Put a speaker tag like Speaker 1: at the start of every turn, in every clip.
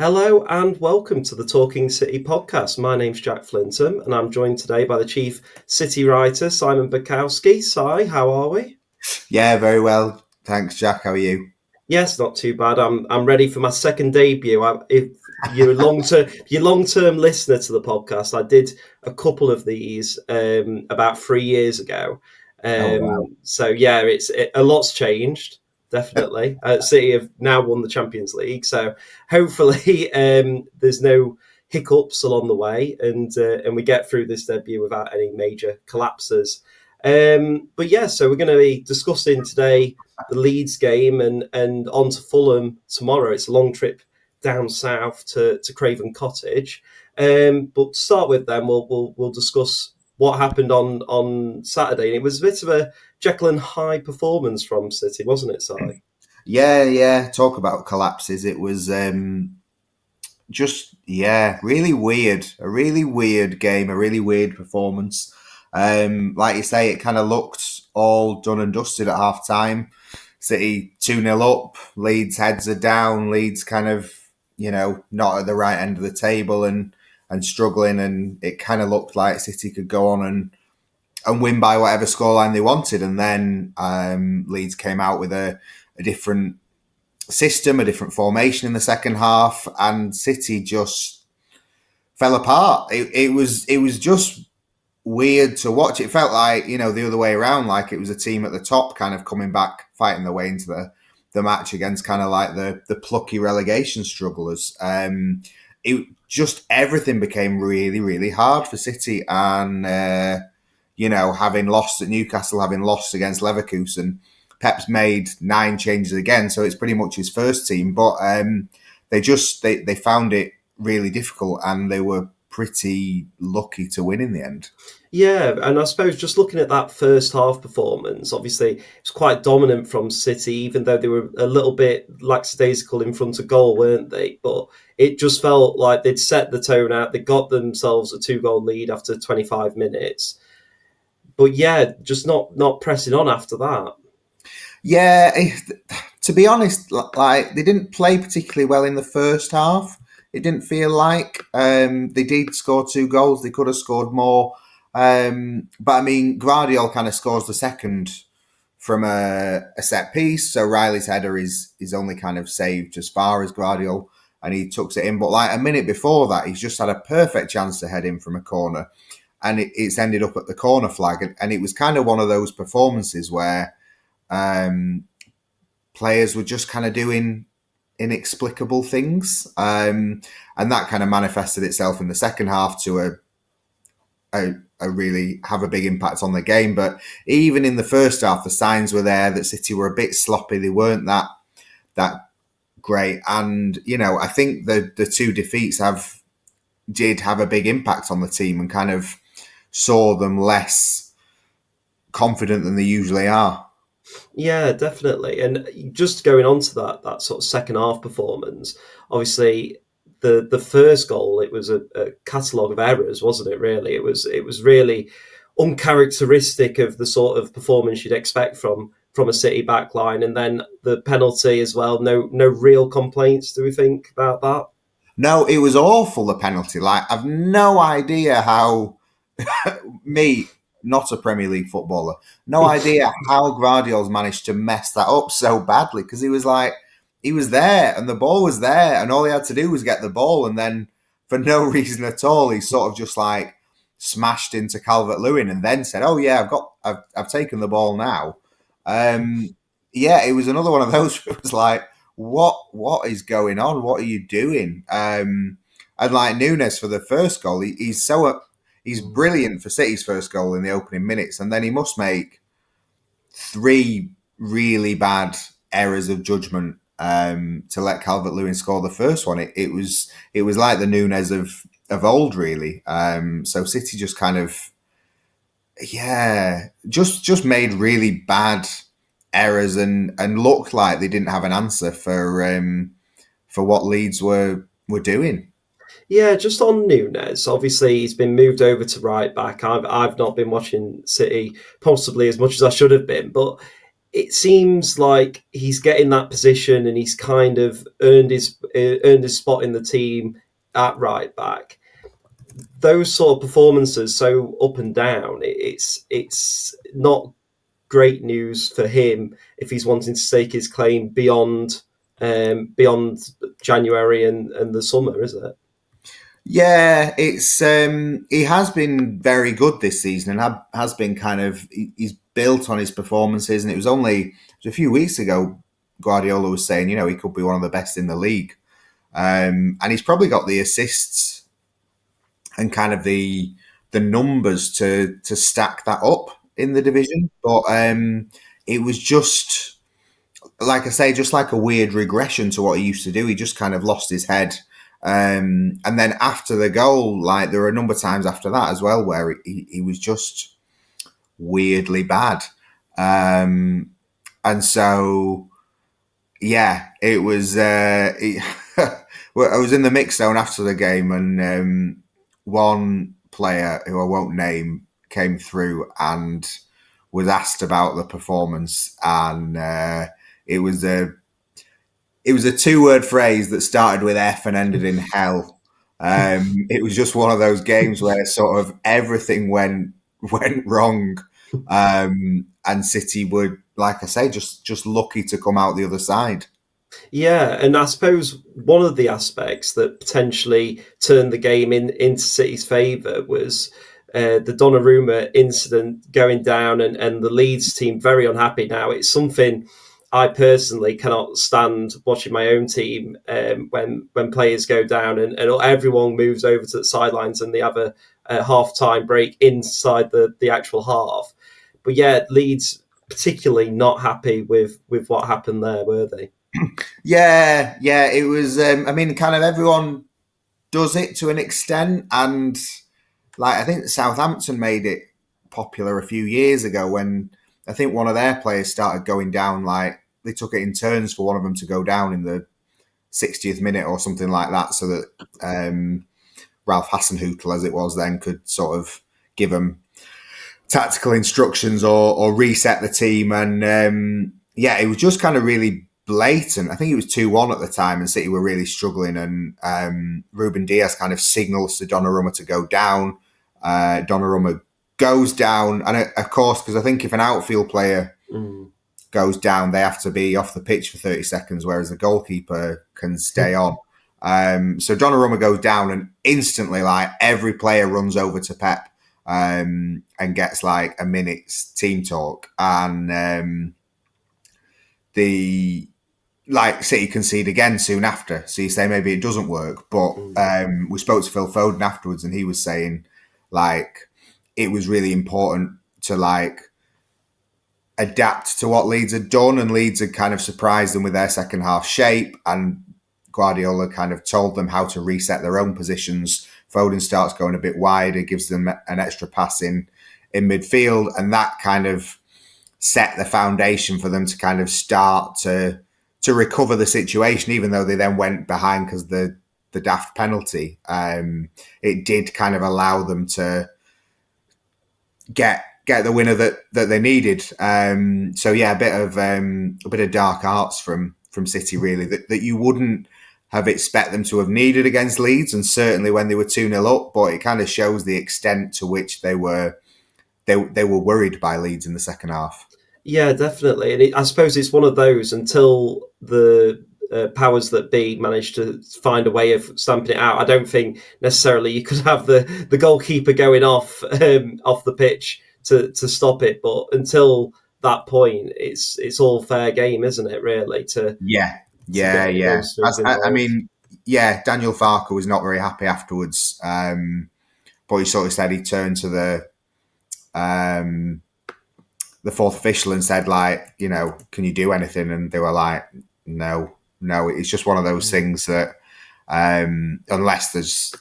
Speaker 1: Hello and welcome to the Talking City podcast. My name's Jack Flintham and I'm joined today by the chief city writer, Simon Bajkowski. Si, how are we?
Speaker 2: Yeah, very well. Thanks, Jack. How are you?
Speaker 1: Yes, not too bad. I'm ready for my second debut. If you're a long-term listener to the podcast, I did a couple of these about 3 years ago.
Speaker 2: Oh, wow.
Speaker 1: So yeah, a lot's changed. Definitely. City have now won the Champions League, so hopefully there's no hiccups along the way, and we get through this debut without any major collapses. But yeah, so we're going to be discussing today the Leeds game and on to Fulham tomorrow. It's a long trip down south to Craven Cottage. But to start with, then we'll discuss what happened on Saturday. And it was a bit of a Jekyll and Hyde performance from City, wasn't it, Si?
Speaker 2: Yeah. Talk about collapses. It was really weird. A really weird game, a really weird performance. Like you say, it kind of looked all done and dusted at half time. City 2-0 up, Leeds heads are down, Leeds kind of, not at the right end of the table and struggling, and it kind of looked like City could go on and win by whatever scoreline they wanted. And then Leeds came out with a different system, a different formation in the second half, and City just fell apart. It was just weird to watch. It felt like, the other way around, like it was a team at the top kind of coming back, fighting their way into the match against kind of like the plucky relegation strugglers. It just, everything became really, really hard for City. And, having lost at Newcastle, having lost against Leverkusen, Pep's made 9 changes again. So it's pretty much his first team. But they found it really difficult, and they were pretty lucky to win in the end.
Speaker 1: Yeah, and I suppose just looking at that first half performance, obviously it's quite dominant from City, even though they were a little bit lackadaisical in front of goal, weren't they? But it just felt like they'd set the tone out. They got themselves a 2-goal lead after 25 minutes. But yeah, just not pressing on after that.
Speaker 2: Yeah, to be honest, like they didn't play particularly well in the first half. It didn't feel like they did score 2 goals. They could have scored more. But I mean, Guardiola kind of scores the second from a set piece. So Riley's header is only kind of saved as far as Guardiola, and he tucks it in. But like a minute before that, he's just had a perfect chance to head in from a corner, and it's ended up at the corner flag. And it was kind of one of those performances where players were just kind of doing inexplicable things, and that kind of manifested itself in the second half to a really have a big impact on the game. But even in the first half, the signs were there that City were a bit sloppy. They weren't that great, and I think the 2 defeats did have a big impact on the team and kind of saw them less confident than they usually are.
Speaker 1: Yeah, definitely. And just going on to that sort of second half performance, obviously the first goal, it was a catalogue of errors, wasn't it, really? It was really uncharacteristic of the sort of performance you'd expect from a City backline. And then the penalty as well, no real complaints, do we think, about that?
Speaker 2: No, it was awful, the penalty. Like, I've no idea how me, not a Premier League footballer, no idea how Guardiola's managed to mess that up so badly, because he was there and the ball was there and all he had to do was get the ball, and then for no reason at all he sort of just like smashed into Calvert-Lewin and then said, "Oh yeah, I've taken the ball now." Yeah, it was another one of those where it was like, what is going on? What are you doing? And like Nunes for the first goal, he's brilliant for City's first goal in the opening minutes, and then he must make 3 really bad errors of judgment to let Calvert-Lewin score the first one. It was like the Nunes of old, really. So City just kind of, just made really bad errors and looked like they didn't have an answer for what Leeds were doing.
Speaker 1: Yeah, just on Nunes, obviously he's been moved over to right back. I've not been watching City possibly as much as I should have been, but it seems like he's getting that position and he's kind of earned his spot in the team at right back. Those sort of performances, so up and down, it's not great news for him if he's wanting to stake his claim beyond January and the summer, is it?
Speaker 2: Yeah, it's he has been very good this season and has been he's built on his performances. And it was a few weeks ago Guardiola was saying, he could be one of the best in the league, and he's probably got the assists and kind of the numbers to stack that up in the division. But it was just, like I say, just like a weird regression to what he used to do. He just kind of lost his head. And then after the goal, like there were a number of times after that as well where he was just weirdly bad. And so, yeah, it was. I was in the mix zone after the game, and one player who I won't name came through and was asked about the performance, and it was a 2-word phrase that started with F and ended in hell. It was just one of those games where sort of everything went wrong, and City were, like I say, just lucky to come out the other side.
Speaker 1: Yeah, and I suppose one of the aspects that potentially turned the game into City's favour was the Donnarumma incident going down, and the Leeds team very unhappy now. It's something I personally cannot stand watching my own team when players go down and everyone moves over to the sidelines and they have a half-time break inside the actual half. But yeah, Leeds particularly not happy with what happened there, were they?
Speaker 2: Yeah, it was. I mean, kind of everyone does it to an extent, and like I think Southampton made it popular a few years ago when I think one of their players started going down. Like they took it in turns for one of them to go down in the 60th minute or something like that, so that Ralph Hasenhüttl, as it was then, could sort of give them tactical instructions or reset the team. And it was just kind of really blatant. I think it was 2-1 at the time and City were really struggling, and Ruben Dias kind of signals to Donnarumma to go down. Donnarumma goes down, and of course, because I think if an outfield player goes down, they have to be off the pitch for 30 seconds, whereas the goalkeeper can stay on. So Donnarumma goes down, and instantly, like every player runs over to Pep and gets like a minute's team talk, and City concede again soon after. So you say maybe it doesn't work, but we spoke to Phil Foden afterwards, and he was saying like it was really important to like adapt to what Leeds had done, and Leeds had kind of surprised them with their second half shape, and Guardiola kind of told them how to reset their own positions. Foden starts going a bit wider, gives them an extra pass in midfield, and that kind of set the foundation for them to kind of start to recover the situation, even though they then went behind because the daft penalty. It did kind of allow them to get the winner that they needed. So yeah, a bit of dark arts from City, really, that you wouldn't have expect them to have needed against Leeds, and certainly when they were 2-0 up. But it kind of shows the extent to which they were worried by Leeds in the second half.
Speaker 1: Yeah, definitely. And I suppose it's one of those until the powers that be manage to find a way of stamping it out. I don't think necessarily you could have the goalkeeper going off the pitch to stop it. But until that point, it's all fair game, isn't it? Really?
Speaker 2: Yeah. I mean, yeah. Daniel Farke was not very happy afterwards, but he sort of said he turned to the fourth official and said, like, can you do anything? And they were like, no. It's just one of those things that unless there's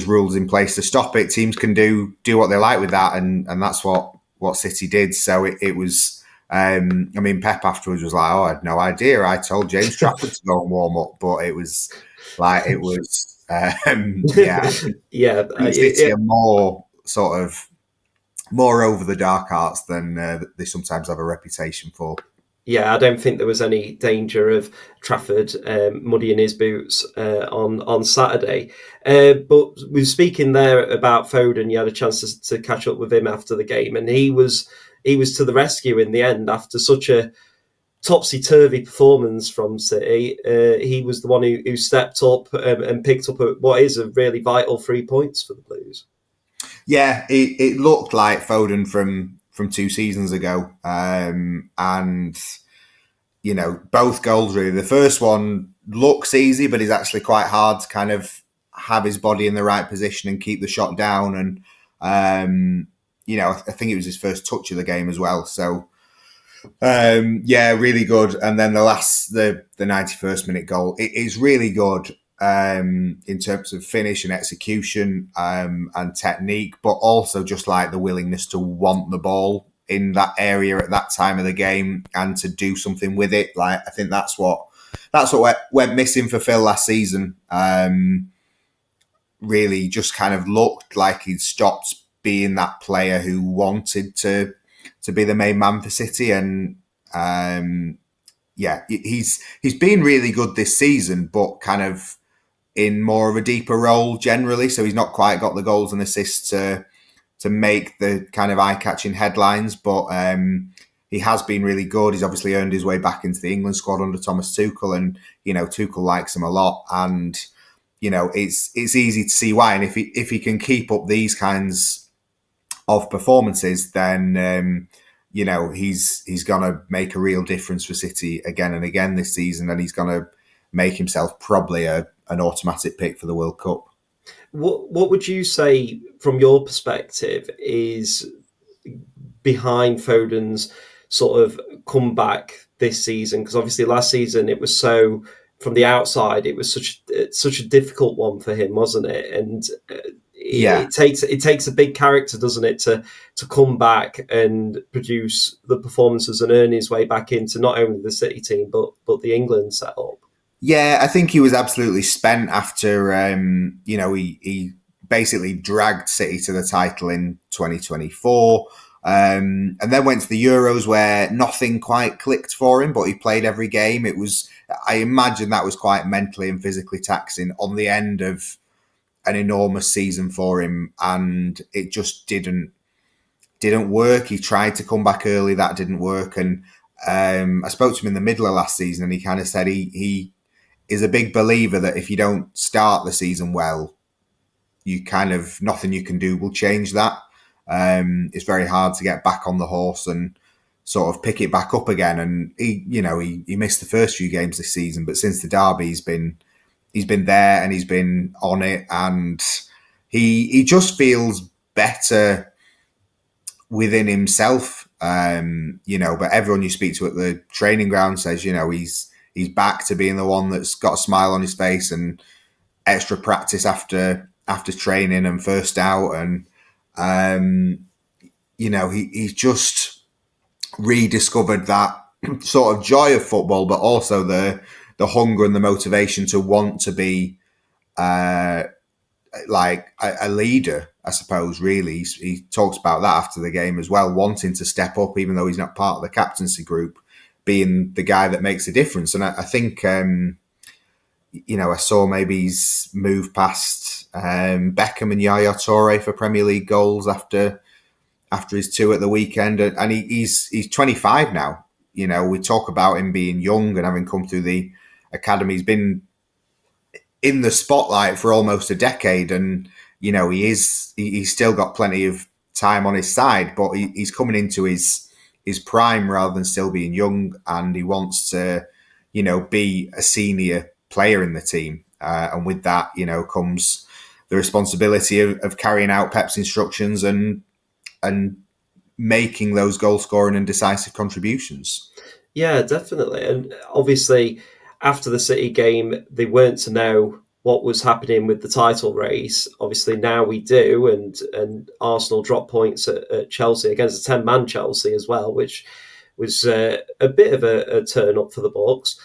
Speaker 2: rules in place to stop it, teams can do what they like with that, and that's what City did. So it was. I mean, Pep afterwards was like, "Oh, I had no idea. I told James Trafford to go and warm up," but it was like City are more sort of more over the dark arts than they sometimes have a reputation for.
Speaker 1: Yeah, I don't think there was any danger of Trafford muddying his boots on Saturday. But we were speaking there about Foden. You had a chance to catch up with him after the game, and he was to the rescue in the end after such a topsy-turvy performance from City. He was the one who stepped up and picked up what is a really vital 3 points for the Blues.
Speaker 2: Yeah, it looked like Foden from 2 seasons ago, and both goals really. The first one looks easy, but is actually quite hard to kind of have his body in the right position and keep the shot down. And I think it was his first touch of the game as well. So really good. And then the 91st minute goal, it is really good in terms of finish and execution and technique, but also just like the willingness to want the ball in that area at that time of the game and to do something with it. Like, I think that's what went missing for Phil last season. Really just kind of looked like he'd stopped being that player who wanted to be the main man for City. And he's been really good this season, but kind of in more of a deeper role generally. So he's not quite got the goals and assists to make the kind of eye-catching headlines, but he has been really good. He's obviously earned his way back into the England squad under Thomas Tuchel, and Tuchel likes him a lot, and it's easy to see why. And if he can keep up these kinds of performances, then he's gonna make a real difference for City again and again this season, and he's gonna make himself probably an automatic pick for the World Cup.
Speaker 1: What would you say, from your perspective, is behind Foden's sort of comeback this season? Because obviously last season it was so, from the outside, it was such a difficult one for him, wasn't it? And it takes a big character, doesn't it, to come back and produce the performances and earn his way back into not only the City team but the England setup.
Speaker 2: Yeah, I think he was absolutely spent after, he basically dragged City to the title in 2024, and then went to the Euros where nothing quite clicked for him, but he played every game. I imagine that was quite mentally and physically taxing on the end of an enormous season for him, and it just didn't work. He tried to come back early, that didn't work, and I spoke to him in the middle of last season, and he kind of said he is a big believer that if you don't start the season well, you kind of, nothing you can do will change that. It's very hard to get back on the horse and sort of pick it back up again. And he missed the first few games this season, but since the derby, he's been there and he's been on it, and he just feels better within himself. But everyone you speak to at the training ground says, he's back to being the one that's got a smile on his face and extra practice after training and first out. And, he's just rediscovered that sort of joy of football, but also the hunger and the motivation to want to be like a leader, I suppose, really. He talks about that after the game as well, wanting to step up, even though he's not part of the captaincy group, being the guy that makes a difference. And I think, I saw maybe he's moved past Beckham and Yaya Toure for Premier League goals after his 2 at the weekend. And he's 25 now. We talk about him being young and having come through the academy. He's been in the spotlight for almost a decade, and he's still got plenty of time on his side, but he's coming into his prime rather than still being young, and he wants to be a senior player in the team, and with that comes the responsibility of carrying out Pep's instructions and making those goal scoring and decisive contributions.
Speaker 1: Yeah, definitely. And obviously, after the City game, they weren't to know what was happening with the title race. Obviously, now we do, and Arsenal dropped points at Chelsea against a 10-man Chelsea as well, which was a bit of a turn up for the Bucks.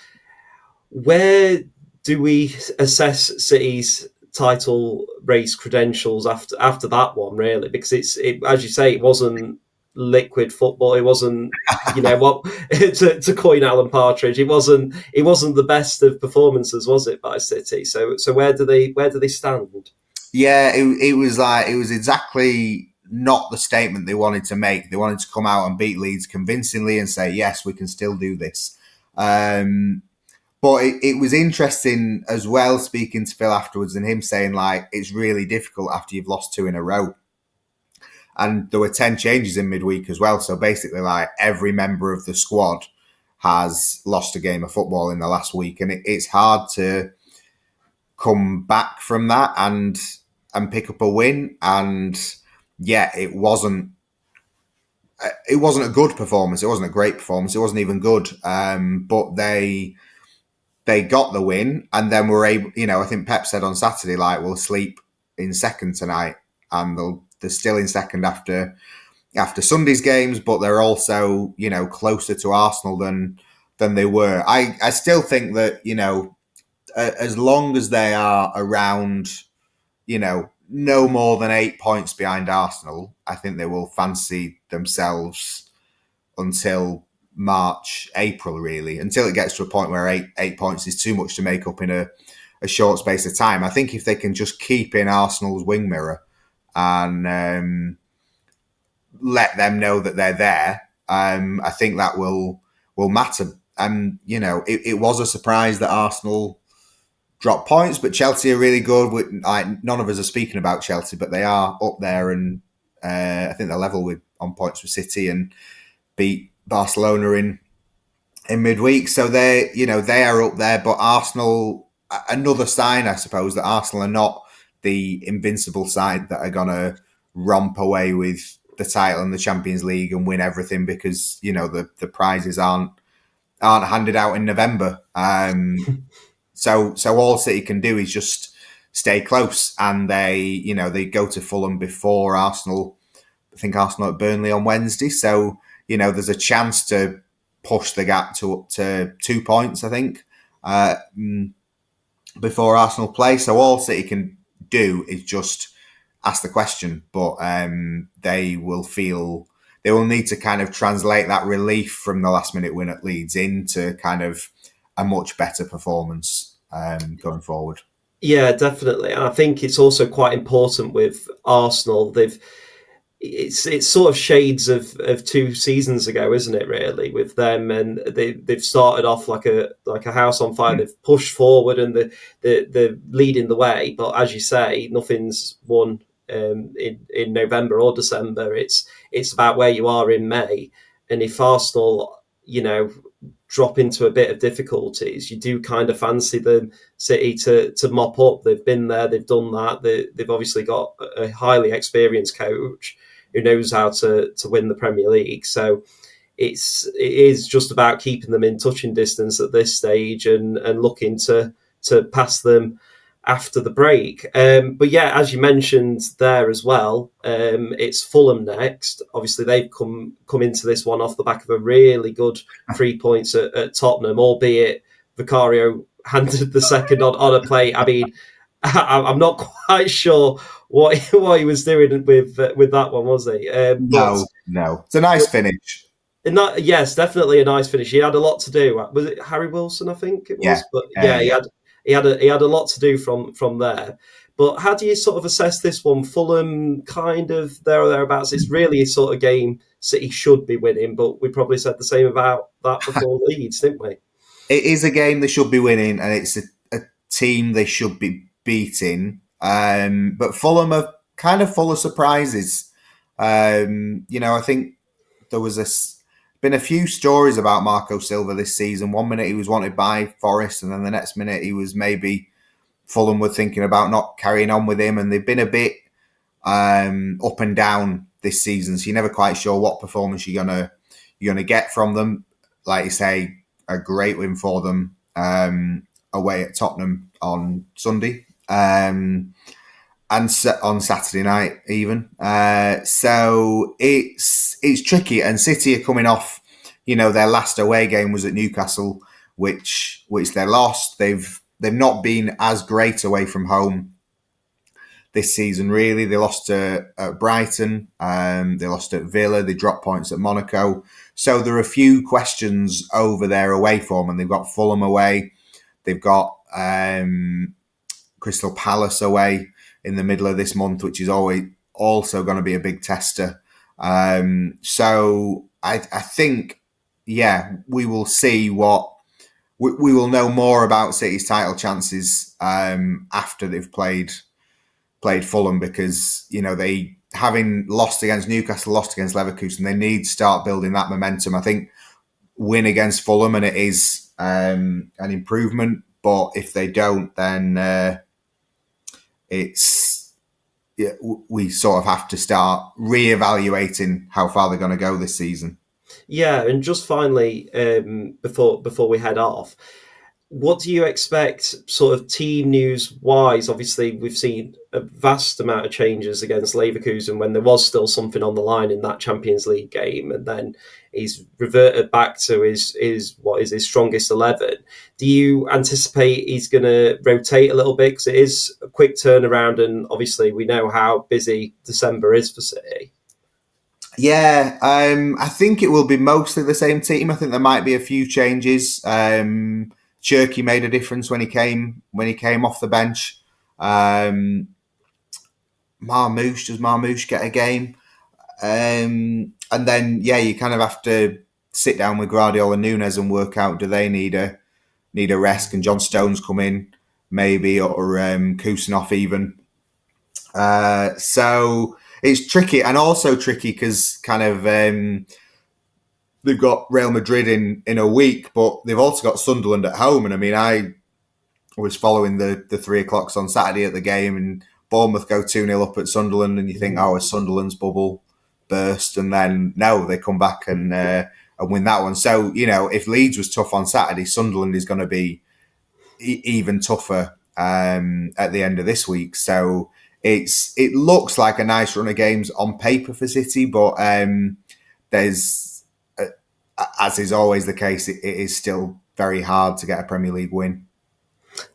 Speaker 1: Where do we assess City's title race credentials after that one, really? Because it, as you say, it wasn't liquid football. It wasn't, what to coin Alan Partridge. It wasn't the best of performances, was it, by City? So where do they stand?
Speaker 2: Yeah, it was exactly not the statement they wanted to make. They wanted to come out and beat Leeds convincingly and say, yes, we can still do this. But it was interesting as well, speaking to Phil afterwards and him saying, like, it's really difficult after you've lost 2 in a row. And there were 10 changes in midweek as well. So basically, like, every member of the squad has lost a game of football in the last week. And it's hard to come back from that and pick up a win. And yeah, it wasn't a good performance. It wasn't a great performance. It wasn't even good. But they got the win, and then were able. I think Pep said on Saturday, like, we'll sleep in second tonight, and they're still in second after Sunday's games, but they're also closer to Arsenal than they were. I still think that as long as they are around, no more than 8 points behind Arsenal, I think they will fancy themselves until March, April, really, until it gets to a point where eight points is too much to make up in a short space of time. I think if they can just keep in Arsenal's wing mirror and let them know that they're there, I think that will matter. It was a surprise that Arsenal dropped points, but Chelsea are really good. None of us are speaking about Chelsea, but they are up there, and I think they're level on points with City and beat Barcelona in midweek. So they are up there, but Arsenal, another sign, I suppose, that Arsenal are not the invincible side that are going to romp away with the title in the Champions League and win everything because, the prizes aren't handed out in November. So all City can do is just stay close, and they go to Fulham before Arsenal. I think Arsenal at Burnley on Wednesday. So, there's a chance to push the gap to 2 points, I think, before Arsenal play. So all City can do is just ask the question, but they will need to kind of translate that relief from the last minute win at Leeds into kind of a much better performance going forward.
Speaker 1: Yeah, definitely. And I think it's also quite important with Arsenal. It's sort of shades of 2 seasons ago, isn't it? Really, with them, and they've started off like a house on fire. They've pushed forward and they're leading the way. But as you say, nothing's won in November or December. It's about where you are in May. And if Arsenal, drop into a bit of difficulties, you do kind of fancy the City to mop up. They've been there, they've done that. They've obviously got a highly experienced coach who knows how to win the Premier League. So it is just about keeping them in touching distance at this stage and looking to pass them after the break. But yeah, as you mentioned there as well, it's Fulham next. Obviously, they've come into this one off the back of a really good 3 points at Tottenham, albeit Vicario handed the second on a plate. I mean, I'm not quite sure what he was doing with that one, was he?
Speaker 2: No. It's a nice finish.
Speaker 1: Yes, definitely a nice finish. He had a lot to do. Was it Harry Wilson? I think it was.
Speaker 2: Yeah.
Speaker 1: But yeah, he had a lot to do from there. But how do you sort of assess this one? Fulham kind of there or thereabouts. It's really a sort of game City should be winning, but we probably said the same about that before Leeds, didn't we?
Speaker 2: It is a game they should be winning, and it's a team they should be beating. But Fulham are kind of full of surprises. I think there was been a few stories about Marco Silva this season. 1 minute he was wanted by Forest, and then the next minute he was maybe Fulham were thinking about not carrying on with him, and they've been a bit up and down this season. So you're never quite sure what performance you're gonna get from them. Like you say, a great win for them away at Tottenham on Sunday. And on Saturday night even. So it's tricky, and City are coming off, their last away game was at Newcastle, which they lost. They've not been as great away from home this season, really. They lost to Brighton, they lost at Villa, they dropped points at Monaco. So there are a few questions over their away form, and they've got Fulham away, they've got Crystal Palace away in the middle of this month, which is always also going to be a big tester. So I think, we will see what we will know more about City's title chances after they've played Fulham, because they, having lost against Newcastle, lost against Leverkusen, they need to start building that momentum. I think win against Fulham and it is an improvement, but if they don't, then we sort of have to start reevaluating how far they're going to go this season.
Speaker 1: Yeah, and just finally, before we head off, what do you expect sort of team news wise? Obviously, we've seen a vast amount of changes against Leverkusen when there was still something on the line in that Champions League game, and then he's reverted back to his strongest 11. Do you anticipate he's going to rotate a little bit, because it is a quick turnaround, and obviously we know how busy December is for City?
Speaker 2: Yeah, I think it will be mostly the same team. I think there might be a few changes. Cherky made a difference when he came off the bench. Does Marmoush get a game? And then you kind of have to sit down with Guardiola and Nunes and work out, do they need a rest? Can John Stones come in maybe, or Kusanov even? So it's tricky, and also tricky because kind of they've got Real Madrid in a week, but they've also got Sunderland at home. And I mean, I was following the 3 o'clocks on Saturday at the game, and Bournemouth go 2-0 up at Sunderland, and you think, is Sunderland's bubble burst? And then no, they come back and win that one. So if Leeds was tough on Saturday, Sunderland is going to be even tougher at the end of this week. So it looks like a nice run of games on paper for City, but there's, as is always the case, it is still very hard to get a Premier League win.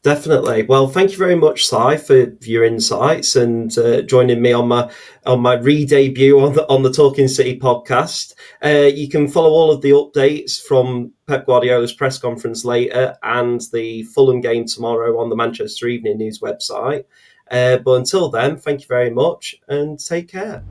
Speaker 1: Definitely. Well, thank you very much, Si, for your insights and joining me on my re-debut on the Talking City podcast. You can follow all of the updates from Pep Guardiola's press conference later and the Fulham game tomorrow on the Manchester Evening News website. But until then, thank you very much and take care.